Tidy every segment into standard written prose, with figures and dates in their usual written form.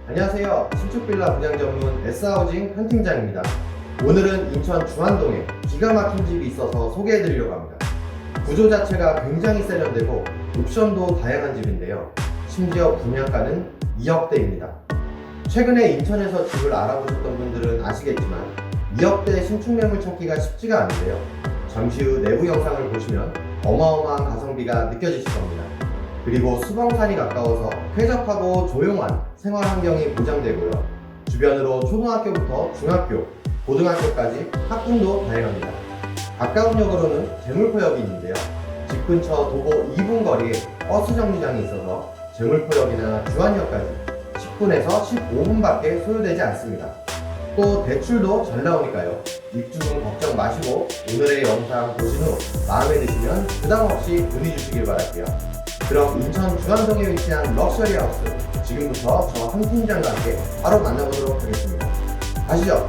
안녕하세요. 신축빌라 분양 전문 S하우징 한 팀장입니다. 오늘은 인천 중안동에 기가 막힌 집이 있어서 소개해드리려고 합니다. 구조 자체가 굉장히 세련되고 옵션도 다양한 집인데요. 심지어 분양가는 2억대입니다. 최근에 인천에서 집을 알아보셨던 분들은 아시겠지만 2억대 신축 매물 찾기가 쉽지가 않은데요. 잠시 후 내부 영상을 보시면 어마어마한 가성비가 느껴지실 겁니다. 그리고 수봉산이 가까워서 쾌적하고 조용한 생활 환경이 보장되고요. 주변으로 초등학교부터 중학교, 고등학교까지 학군도 다양합니다. 가까운 역으로는 제물포역이 있는데요. 집 근처 도보 2분 거리에 버스 정류장이 있어서 제물포역이나 주안역까지 10분에서 15분밖에 소요되지 않습니다. 또 대출도 잘 나오니까요. 입주금 걱정 마시고 오늘의 영상 보신 후 마음에 드시면 부담 없이 문의 주시길 바랄게요. 그럼 인천 중안동에 위치한 럭셔리 하우스 지금부터 저 한 팀장과 함께 바로 만나보도록 하겠습니다. 가시죠.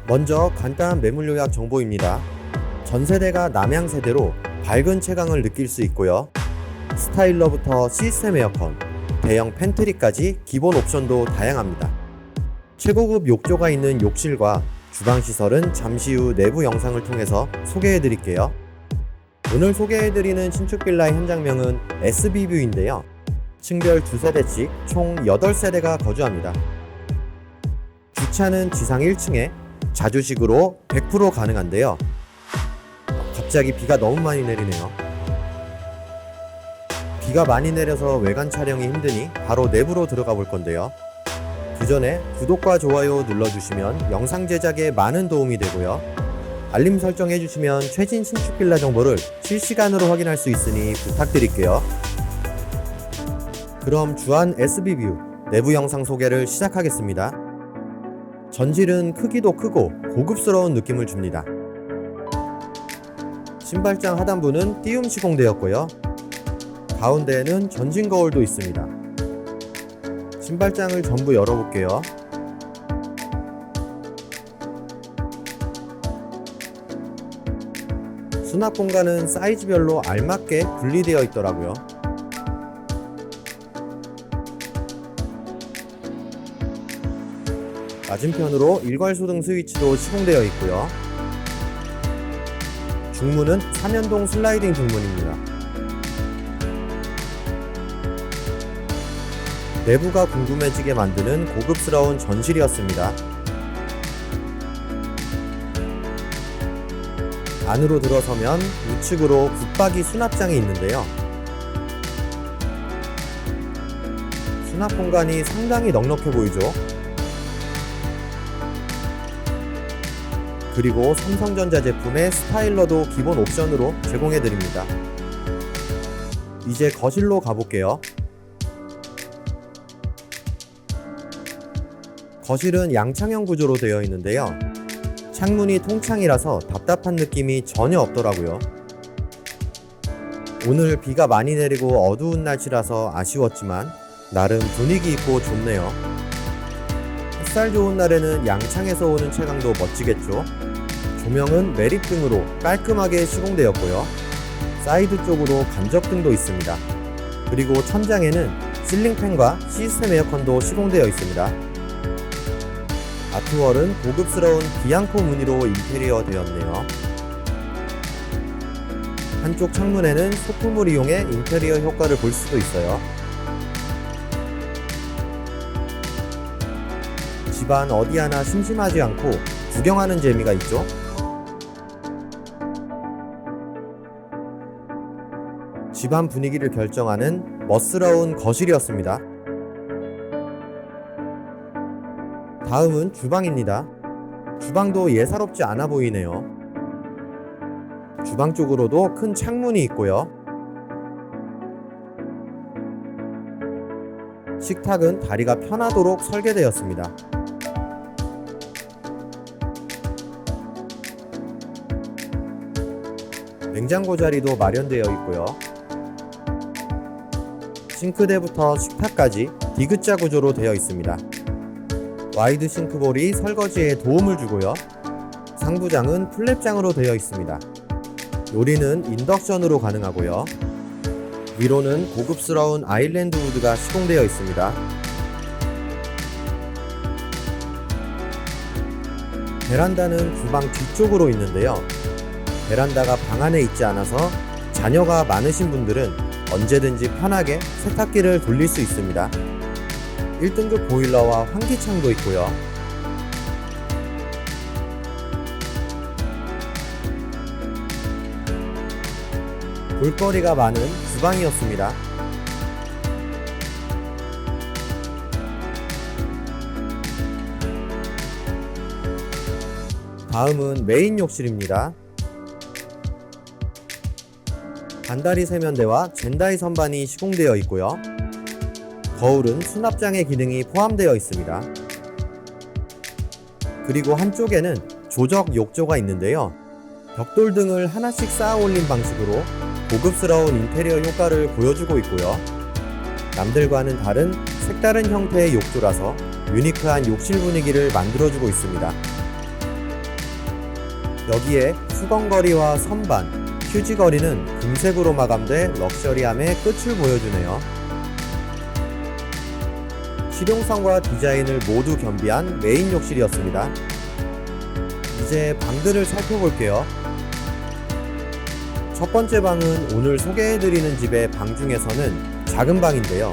먼저 간단한 매물 요약 정보입니다. 전세대가 남향세대로 밝은 채광을 느낄 수 있고요. 스타일러부터 시스템 에어컨, 대형 팬트리까지 기본 옵션도 다양합니다. 최고급 욕조가 있는 욕실과 주방 시설은 잠시 후 내부 영상을 통해서 소개해드릴게요. 오늘 소개해드리는 신축 빌라의 현장명은 SB뷰인데요. 층별 2세대씩 총 8세대가 거주합니다. 주차는 지상 1층에 자주식으로 100% 가능한데요. 갑자기 비가 너무 많이 내리네요. 비가 많이 내려서 외관 촬영이 힘드니 바로 내부로 들어가 볼 건데요. 그 전에 구독과 좋아요 눌러주시면 영상 제작에 많은 도움이 되고요. 알림 설정 해주시면 최신 신축 빌라 정보를 실시간으로 확인할 수 있으니 부탁드릴게요. 그럼 주안 SB뷰 내부 영상 소개를 시작하겠습니다. 전실은 크기도 크고 고급스러운 느낌을 줍니다. 신발장 하단부는 띄움 시공되었고요. 가운데에는 전진 거울도 있습니다. 신발장을 전부 열어볼게요. 수납 공간은 사이즈별로 알맞게 분리되어 있더라고요. 맞은편으로 일괄소등 스위치도 시공되어 있고요. 중문은 3연동 슬라이딩 중문입니다. 내부가 궁금해지게 만드는 고급스러운 전실이었습니다. 안으로 들어서면 우측으로 붙박이 수납장이 있는데요. 수납 공간이 상당히 넉넉해 보이죠? 그리고 삼성전자 제품의 스타일러도 기본 옵션으로 제공해드립니다. 이제 거실로 가볼게요. 거실은 양창형 구조로 되어 있는데요. 창문이 통창이라서 답답한 느낌이 전혀 없더라고요. 오늘 비가 많이 내리고 어두운 날씨라서 아쉬웠지만 나름 분위기 있고 좋네요. 햇살 좋은 날에는 양창에서 오는 채광도 멋지겠죠. 조명은 매립등으로 깔끔하게 시공되었고요. 사이드 쪽으로 간접등도 있습니다. 그리고 천장에는 실링팬과 시스템 에어컨도 시공되어 있습니다. 아트월은 고급스러운 비앙코 무늬로 인테리어 되었네요. 한쪽 창문에는 소품을 이용해 인테리어 효과를 볼 수도 있어요. 집안 어디 하나 심심하지 않고 구경하는 재미가 있죠? 집안 분위기를 결정하는 멋스러운 거실이었습니다. 다음은 주방입니다. 주방도 예사롭지 않아 보이네요. 주방 쪽으로도 큰 창문이 있고요. 식탁은 다리가 편하도록 설계되었습니다. 냉장고 자리도 마련되어 있고요. 싱크대부터 식탁까지 D자 구조로 되어 있습니다. 와이드 싱크볼이 설거지에 도움을 주고요. 상부장은 플랩장으로 되어 있습니다. 요리는 인덕션으로 가능하고요. 위로는 고급스러운 아일랜드 우드가 시공되어 있습니다. 베란다는 주방 뒤쪽으로 있는데요. 베란다가 방 안에 있지 않아서 자녀가 많으신 분들은 언제든지 편하게 세탁기를 돌릴 수 있습니다. 1등급 보일러와 환기창도 있고요. 볼거리가 많은 주방이었습니다. 다음은 메인 욕실입니다. 반다리 세면대와 젠다이 선반이 시공되어 있고요. 거울은 수납장의 기능이 포함되어 있습니다. 그리고 한쪽에는 조적 욕조가 있는데요. 벽돌 등을 하나씩 쌓아 올린 방식으로 고급스러운 인테리어 효과를 보여주고 있고요. 남들과는 다른 색다른 형태의 욕조라서 유니크한 욕실 분위기를 만들어주고 있습니다. 여기에 수건거리와 선반, 휴지거리는 금색으로 마감돼 럭셔리함의 끝을 보여주네요. 실용성과 디자인을 모두 겸비한 메인 욕실이었습니다. 이제 방들을 살펴볼게요. 첫 번째 방은 오늘 소개해드리는 집의 방 중에서는 작은 방인데요.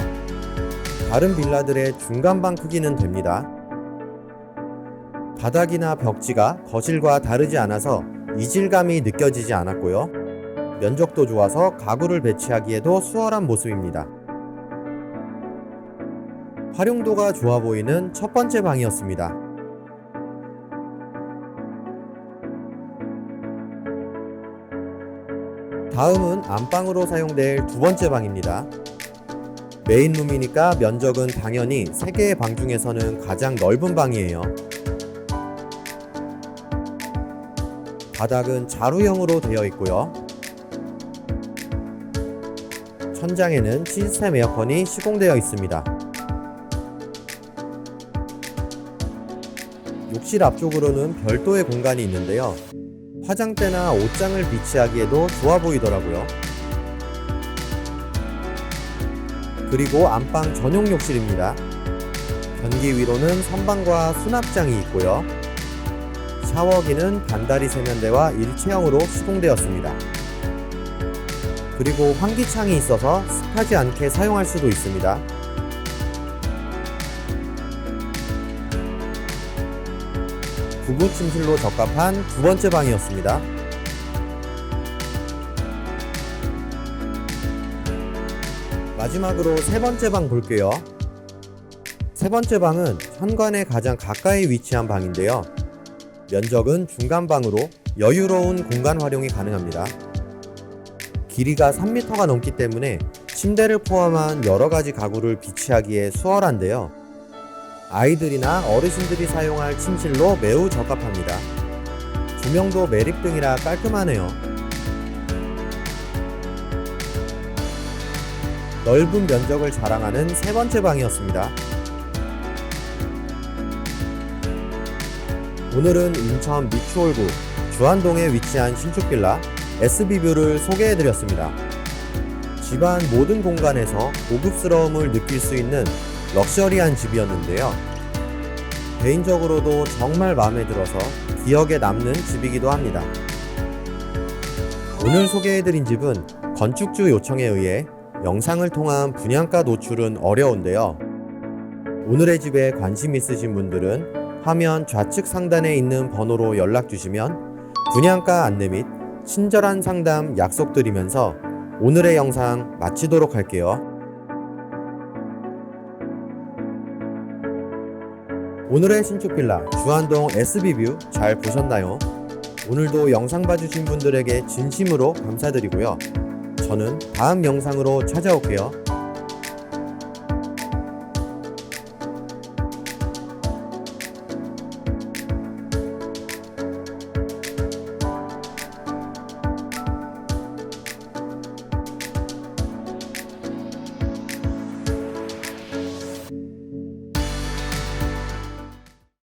다른 빌라들의 중간 방 크기는 됩니다. 바닥이나 벽지가 거실과 다르지 않아서 이질감이 느껴지지 않았고요. 면적도 좋아서 가구를 배치하기에도 수월한 모습입니다. 활용도가 좋아 보이는 첫 번째 방이었습니다. 다음은 안방으로 사용될 두 번째 방입니다. 메인룸이니까 면적은 당연히 3개의 방 중에서는 가장 넓은 방이에요. 바닥은 자루형으로 되어 있고요. 천장에는 시스템 에어컨이 시공되어 있습니다. 욕실 앞쪽으로는 별도의 공간이 있는데요. 화장대나 옷장을 비치하기에도 좋아 보이더라고요. 그리고 안방 전용 욕실입니다. 변기 위로는 선반과 수납장이 있고요. 샤워기는 반다리 세면대와 일체형으로 시공되었습니다. 그리고 환기창이 있어서 습하지 않게 사용할 수도 있습니다. 부부 침실로 적합한 두 번째 방이었습니다. 마지막으로 세 번째 방 볼게요. 세 번째 방은 현관에 가장 가까이 위치한 방인데요. 면적은 중간방으로 여유로운 공간 활용이 가능합니다. 길이가 3m가 넘기 때문에 침대를 포함한 여러가지 가구를 비치하기에 수월한데요. 아이들이나 어르신들이 사용할 침실로 매우 적합합니다. 조명도 매립등이라 깔끔하네요. 넓은 면적을 자랑하는 세 번째 방이었습니다. 오늘은 인천 미추홀구 주안동에 위치한 신축빌라 SB뷰를 소개해드렸습니다. 집안 모든 공간에서 고급스러움을 느낄 수 있는 럭셔리한 집이었는데요. 개인적으로도 정말 마음에 들어서 기억에 남는 집이기도 합니다. 오늘 소개해드린 집은 건축주 요청에 의해 영상을 통한 분양가 노출은 어려운데요. 오늘의 집에 관심 있으신 분들은 화면 좌측 상단에 있는 번호로 연락주시면 분양가 안내 및 친절한 상담 약속드리면서 오늘의 영상 마치도록 할게요. 오늘의 신축빌라 주안동 SB뷰 잘 보셨나요? 오늘도 영상 봐주신 분들에게 진심으로 감사드리고요. 저는 다음 영상으로 찾아올게요.